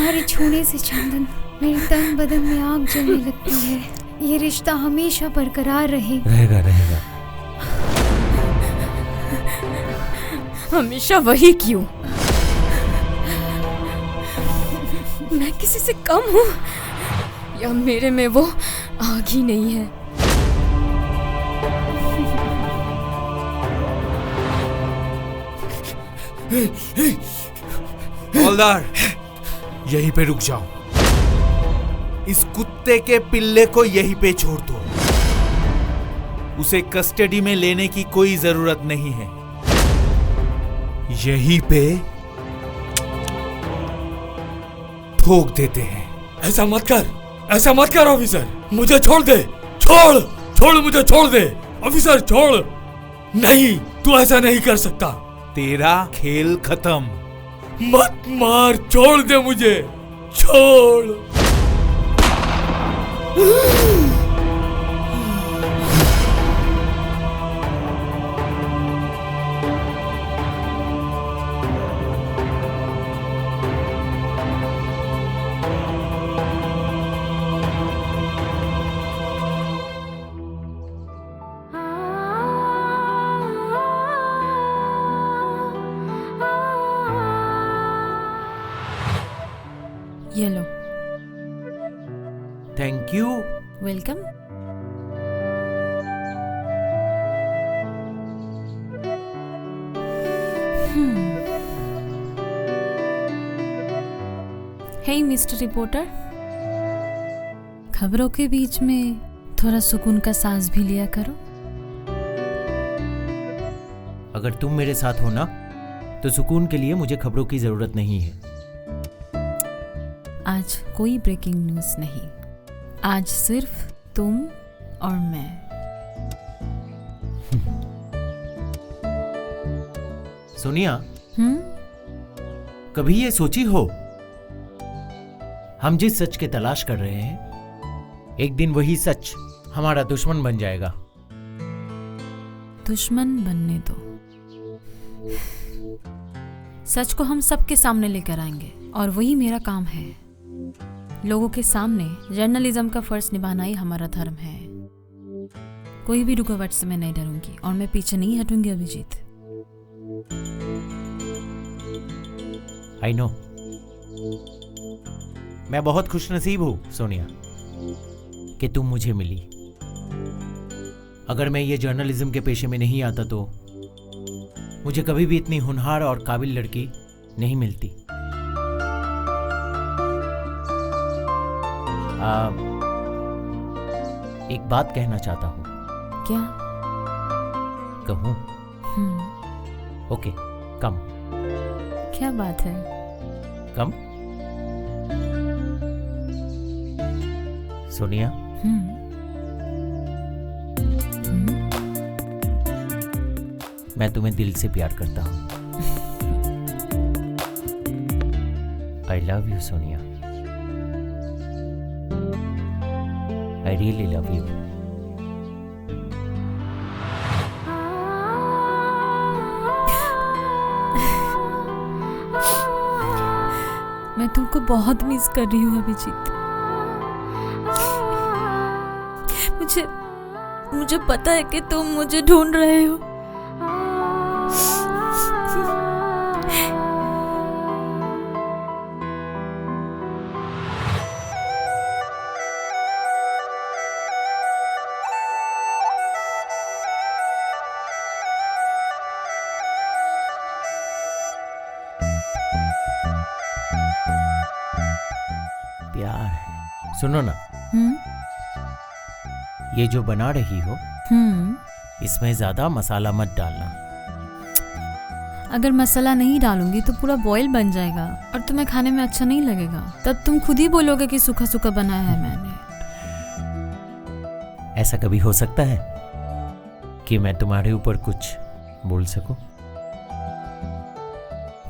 तुम्हारे छूने से चंदन मेरे तन बदन में आग जलने लगती है। ये रिश्ता हमेशा बरकरार रहेगा। हमेशा वही क्यों? मैं किसी से कम हूँ या मेरे में वो आग ही नहीं है? हवलदार, यहीं पे रुक जाओ। इस कुत्ते के पिल्ले को यहीं पे छोड़ दो। उसे कस्टडी में लेने की कोई जरूरत नहीं है। यहीं पे ठोक देते हैं। ऐसा मत कर ऑफिसर, मुझे छोड़ दे। छोड़ मुझे, छोड़ दे ऑफिसर, छोड़। नहीं, तू ऐसा नहीं कर सकता। तेरा खेल खत्म। मत मार, छोड़ दे मुझे, छोड़। ये लो। Thank you. Welcome. Hey mister reporter, खबरों के बीच में थोड़ा सुकून का सांस भी लिया करो। अगर तुम मेरे साथ हो ना तो सुकून के लिए मुझे खबरों की जरूरत नहीं है। आज कोई ब्रेकिंग न्यूज़ नहीं, आज सिर्फ तुम और मैं। सोनिया, कभी ये सोची हो, हम जिस सच की तलाश कर रहे हैं, एक दिन वही सच हमारा दुश्मन बन जाएगा। दुश्मन बनने दो, सच को हम सबके सामने लेकर आएंगे और वही मेरा काम है। लोगों के सामने जर्नलिज्म का फर्ज निभाना ही हमारा धर्म है। कोई भी रुकावट से मैं नहीं डरूंगी और मैं पीछे नहीं हटूंगी अभिजीत। आई नो, मैं बहुत खुशनसीब हूं सोनिया कि तुम मुझे मिली। अगर मैं ये जर्नलिज्म के पेशे में नहीं आता तो मुझे कभी भी इतनी होनहार और काबिल लड़की नहीं मिलती। एक बात कहना चाहता हूं। क्या? कहूं? ओके, कम। क्या बात है? कम। सोनिया, मैं तुम्हें दिल से प्यार करता हूं। I love you Sonia, I really love you. मैं तुमको बहुत मिस कर रही हूँ अभिजीत। मुझे पता है कि तुम मुझे ढूंढ रहे हो। प्यार है। सुनो ना, ये जो बना रही हो, इसमें ज्यादा मसाला मत डालना। अगर मसाला नहीं डालूंगी तो पूरा बॉयल बन जाएगा और तुम्हें खाने में अच्छा नहीं लगेगा। तब तुम खुद ही बोलोगे कि सूखा सूखा बनाया है मैंने। ऐसा कभी हो सकता है कि मैं तुम्हारे ऊपर कुछ बोल सकूं?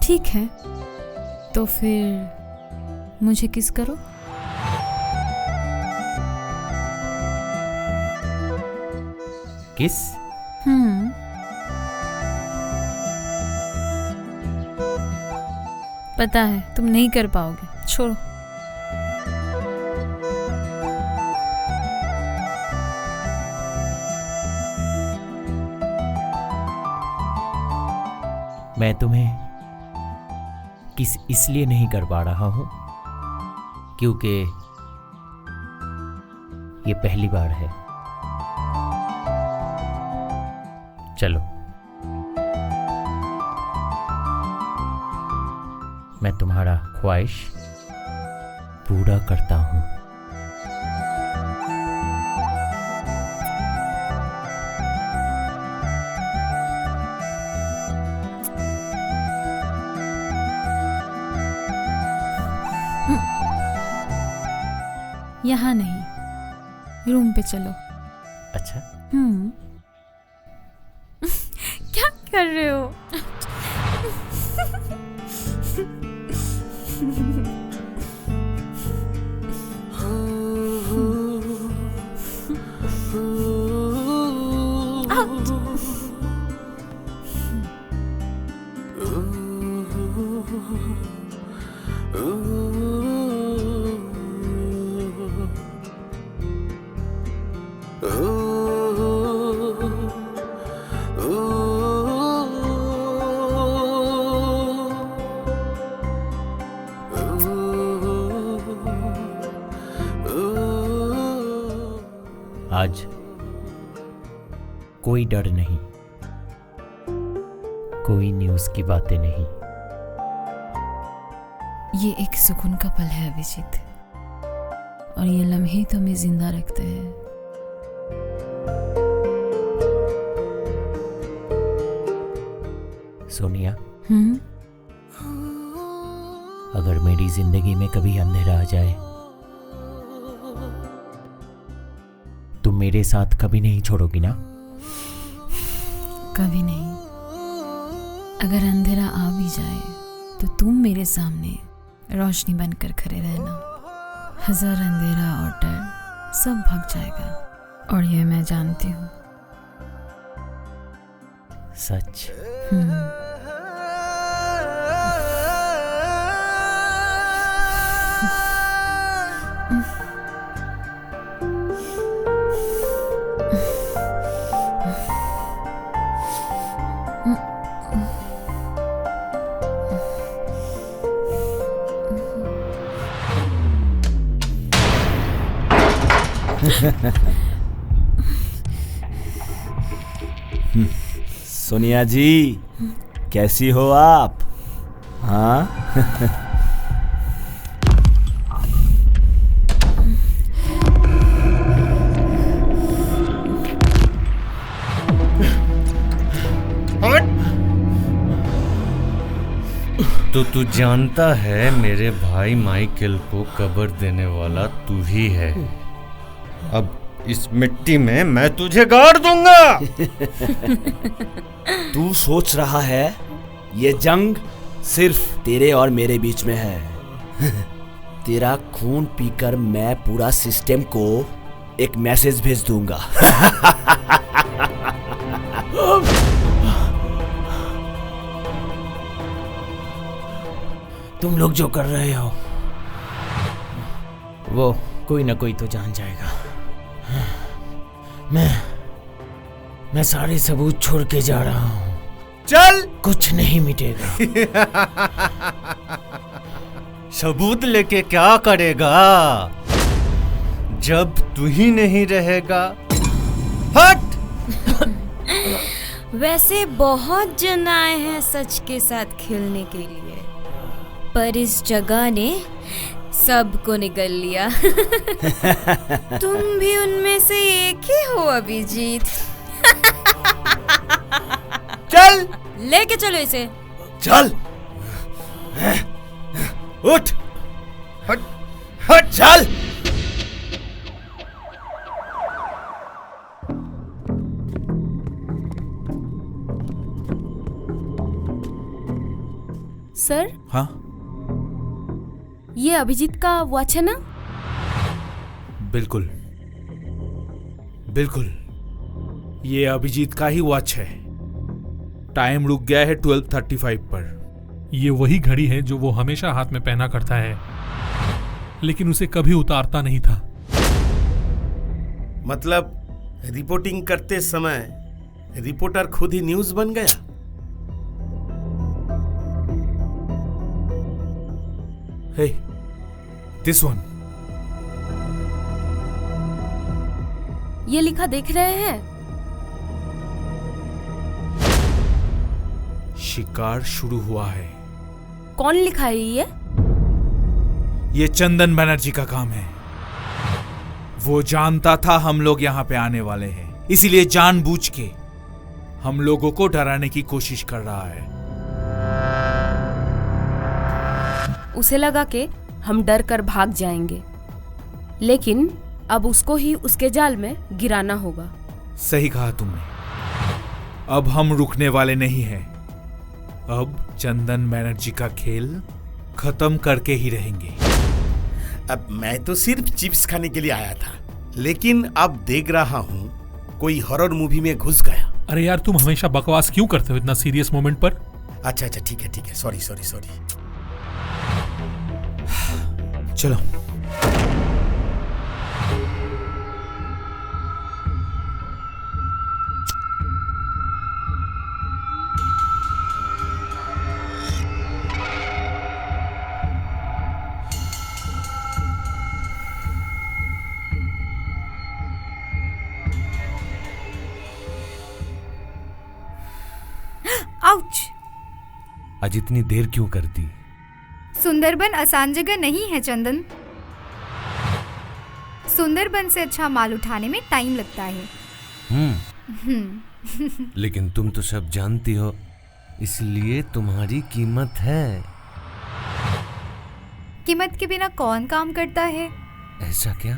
ठीक है, तो फिर मुझे किस करो। किस? पता है तुम नहीं कर पाओगे, छोड़ो। मैं तुम्हें किस इसलिए नहीं कर पा रहा हूं क्योंकि ये पहली बार है। चलो, मैं तुम्हारा ख्वाहिश पूरा करता हूं। यहाँ नहीं, रूम पे चलो। अच्छा, क्या कर रहे हो? आज कोई डर नहीं, कोई न्यूज़ की बातें नहीं। ये एक सुकून का पल है अभिजीत, और ये लम्हे तो हमें जिंदा रखते हैं। सोनिया, अगर मेरी जिंदगी में कभी अंधेरा आ जाए, तुम मेरे साथ कभी नहीं छोड़ोगी ना? कभी नहीं। अगर अंधेरा आ भी जाए तो तुम मेरे सामने रोशनी बनकर खड़े रहना। हजार अंधेरा और डर सब भाग जाएगा, और ये मैं जानती हूँ। सच? सोनिया जी, कैसी हो आप? हाँ? तो तू जानता है मेरे भाई माइकल को कब्र देने वाला तू ही है। अब इस मिट्टी में मैं तुझे गाड़ दूंगा। तू सोच रहा है ये जंग सिर्फ तेरे और मेरे बीच में है। तेरा खून पीकर मैं पूरा सिस्टम को एक मैसेज भेज दूंगा। तुम लोग जो कर रहे हो वो कोई ना कोई तो जान जाएगा। मैं सारे सबूत छोड़ के जा रहा हूँ। चल। कुछ नहीं मिटेगा। सबूत लेके क्या करेगा जब तू ही नहीं रहेगा? हट। वैसे बहुत जन आए हैं सच के साथ खेलने के लिए, पर इस जगह ने सबको निगल लिया। तुम भी उनमें से एक ही हो अभिजीत। चल, लेके चलो इसे। चल, उठ, हट, हट, चल। सर, हाँ, ये अभिजीत का वॉच है ना? बिल्कुल बिल्कुल, ये अभिजीत का ही वॉच है। टाइम रुक गया है 12:35 पर। ये वही घड़ी है जो वो हमेशा हाथ में पहना करता है, लेकिन उसे कभी उतारता नहीं था। मतलब रिपोर्टिंग करते समय रिपोर्टर खुद ही न्यूज़ बन गया। हे, दिस वन। ये लिखा देख रहे हैं? शिकार शुरू हुआ है। कौन लिखा है ये? ये चंदन बनर्जी का काम है। वो जानता था हम लोग यहाँ पे आने वाले हैं, इसीलिए जानबूझ के हम लोगों को डराने की कोशिश कर रहा है। उसे लगा कि हम डर कर भाग जाएंगे, लेकिन अब उसको ही उसके जाल में गिराना होगा। सही कहा तुमने। अब हम रुकने वाले नहीं हैं। अब चंदन बनर्जी का खेल खत्म करके ही रहेंगे। अब मैं तो सिर्फ चिप्स खाने के लिए आया था, लेकिन अब देख रहा हूँ कोई हॉरर मूवी में घुस गया। अरे यार, तुम हमेशा बकवास क्यों करते हो इतना सीरियस मोमेंट पर? अच्छा ठीक है, सॉरी। चलो। आउच! आज इतनी देर क्यों कर दी? सुंदरबन आसान जगह नहीं है चंदन। सुंदरबन से अच्छा माल उठाने में टाइम लगता है। लेकिन तुम तो सब जानती हो, इसलिए तुम्हारी कीमत है। कीमत के बिना कौन काम करता है? ऐसा क्या?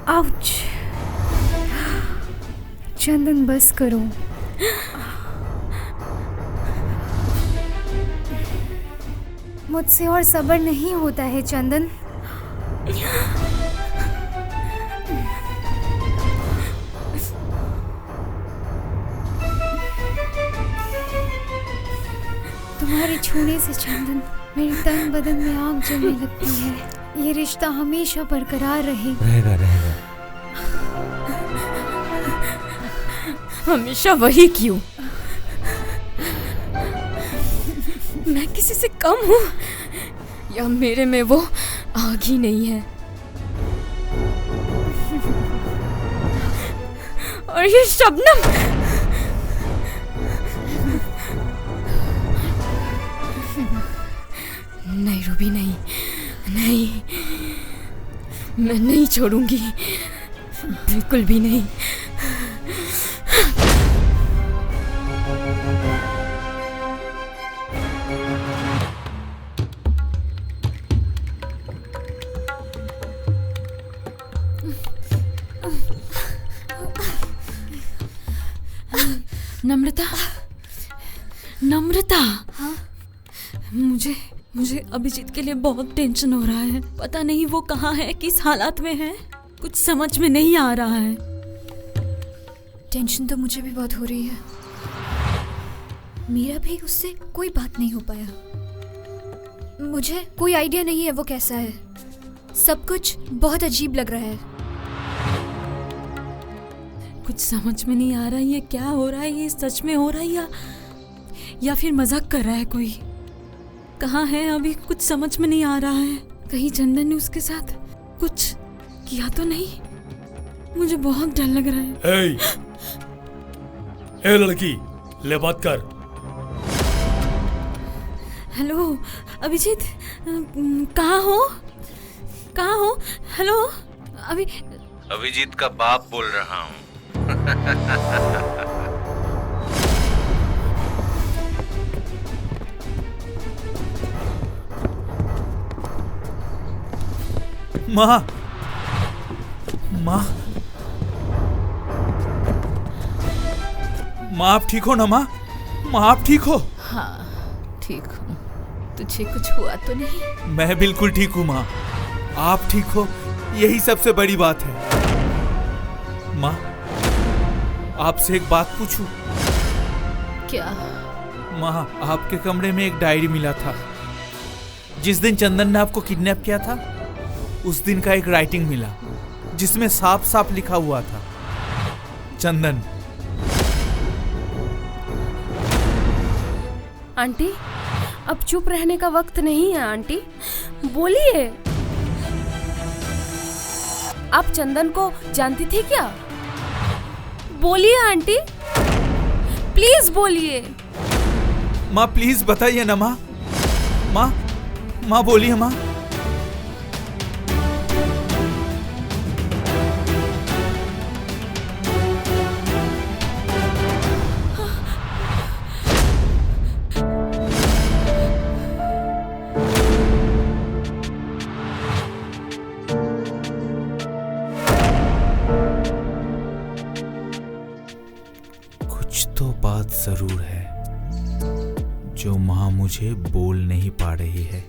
आउच! चंदन बस करो। मुझसे और सब्र नहीं होता है चंदन। तुम्हारे छूने से चंदन मेरे तन बदन में आग जलने लगती है। ये रिश्ता हमेशा बरकरार रहेगा। हमेशा वही क्यों? मैं किसी से कम हूँ या मेरे में वो आग ही नहीं है? और ये शबनम, नहीं रूबी, नहीं, मैं नहीं छोड़ूंगी, बिल्कुल भी नहीं। नम्रता, हाँ? मुझे अभिजीत के लिए बहुत टेंशन हो रहा है। पता नहीं वो कहाँ है, किस हालात में है, कुछ समझ में नहीं आ रहा है। टेंशन तो मुझे भी बहुत हो रही है। मेरा भी उससे कोई बात नहीं हो पाया। मुझे कोई आइडिया नहीं है वो कैसा है। सब कुछ बहुत अजीब लग रहा है। कुछ समझ में नहीं आ रहा है ये क्या हो रहा है, ये सच में हो रहा है या फिर मजाक कर रहा है कोई। कहाँ है अभी, कुछ समझ में नहीं आ रहा है। कहीं चंदन ने उसके साथ कुछ किया तो नहीं? मुझे बहुत डर लग रहा है। ए लड़की, ले बात कर। हेलो अभिजीत, कहाँ हो? हेलो अभिजीत का बाप बोल रहा हूँ। माँ, आप ठीक हो ना माँ? आप ठीक हो? हाँ ठीक हूँ। तुझे कुछ हुआ तो नहीं? मैं बिल्कुल ठीक हूँ माँ। आप ठीक हो? यही सबसे बड़ी बात है। माँ, आपसे एक बात पूछूं? क्या? माँ, आपके कमरे में एक डायरी मिला था। जिस दिन चंदन ने आपको किडनैप किया था, उस दिन का एक राइटिंग मिला जिसमें साफ साफ लिखा हुआ था, चंदन। आंटी, अब चुप रहने का वक्त नहीं है आंटी, बोलिए। आप चंदन को जानती थी क्या? बोलिए आंटी, प्लीज बोलिए। माँ प्लीज बताइए ना माँ। माँ, माँ बोलिए माँ। कुछ तो बात जरूर है जो माँ मुझे बोल नहीं पा रही है।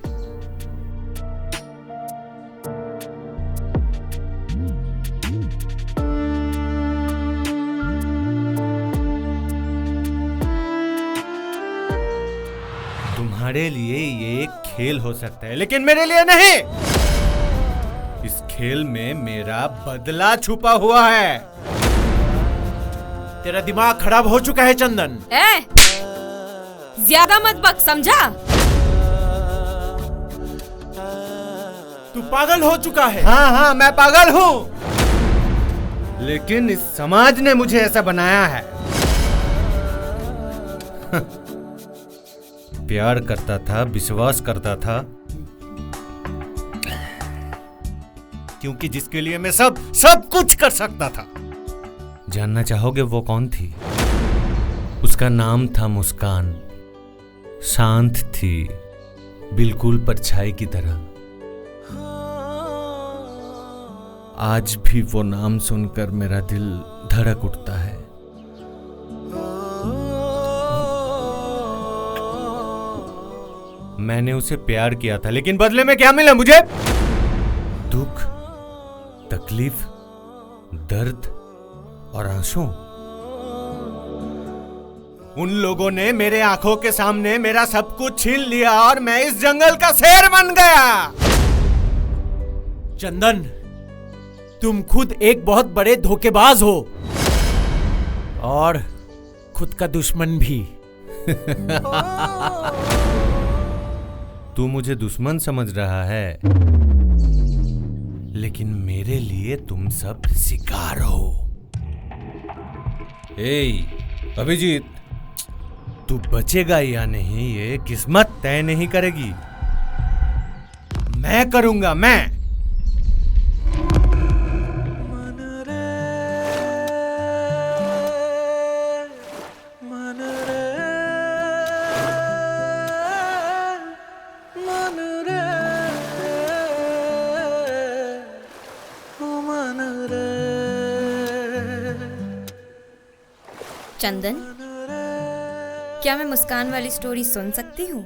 तुम्हारे लिए ये एक खेल हो सकता है, लेकिन मेरे लिए नहीं। इस खेल में मेरा बदला छुपा हुआ है। तेरा दिमाग खराब हो चुका है चंदन। ज्यादा मत बक, समझा? तू पागल हो चुका है। हाँ, मैं पागल हूँ, लेकिन इस समाज ने मुझे ऐसा बनाया है। प्यार करता था, विश्वास करता था, क्योंकि जिसके लिए मैं सब कुछ कर सकता था। जानना चाहोगे वो कौन थी? उसका नाम था मुस्कान। शांत थी, बिल्कुल परछाई की तरह। आज भी वो नाम सुनकर मेरा दिल धड़क उठता है। मैंने उसे प्यार किया था, लेकिन बदले में क्या मिला मुझे? दुख, तकलीफ, दर्द और आंसू। उन लोगों ने मेरे आंखों के सामने मेरा सब कुछ छीन लिया और मैं इस जंगल का शेर बन गया। चंदन, तुम खुद एक बहुत बड़े धोखेबाज हो और खुद का दुश्मन भी। तू मुझे दुश्मन समझ रहा है, लेकिन मेरे लिए तुम सब शिकार हो। अभिजीत, तू बचेगा या नहीं ये किस्मत तय नहीं करेगी, मैं करूंगा। मैं चंदन, क्या मैं मुस्कान वाली स्टोरी सुन सकती हूँ?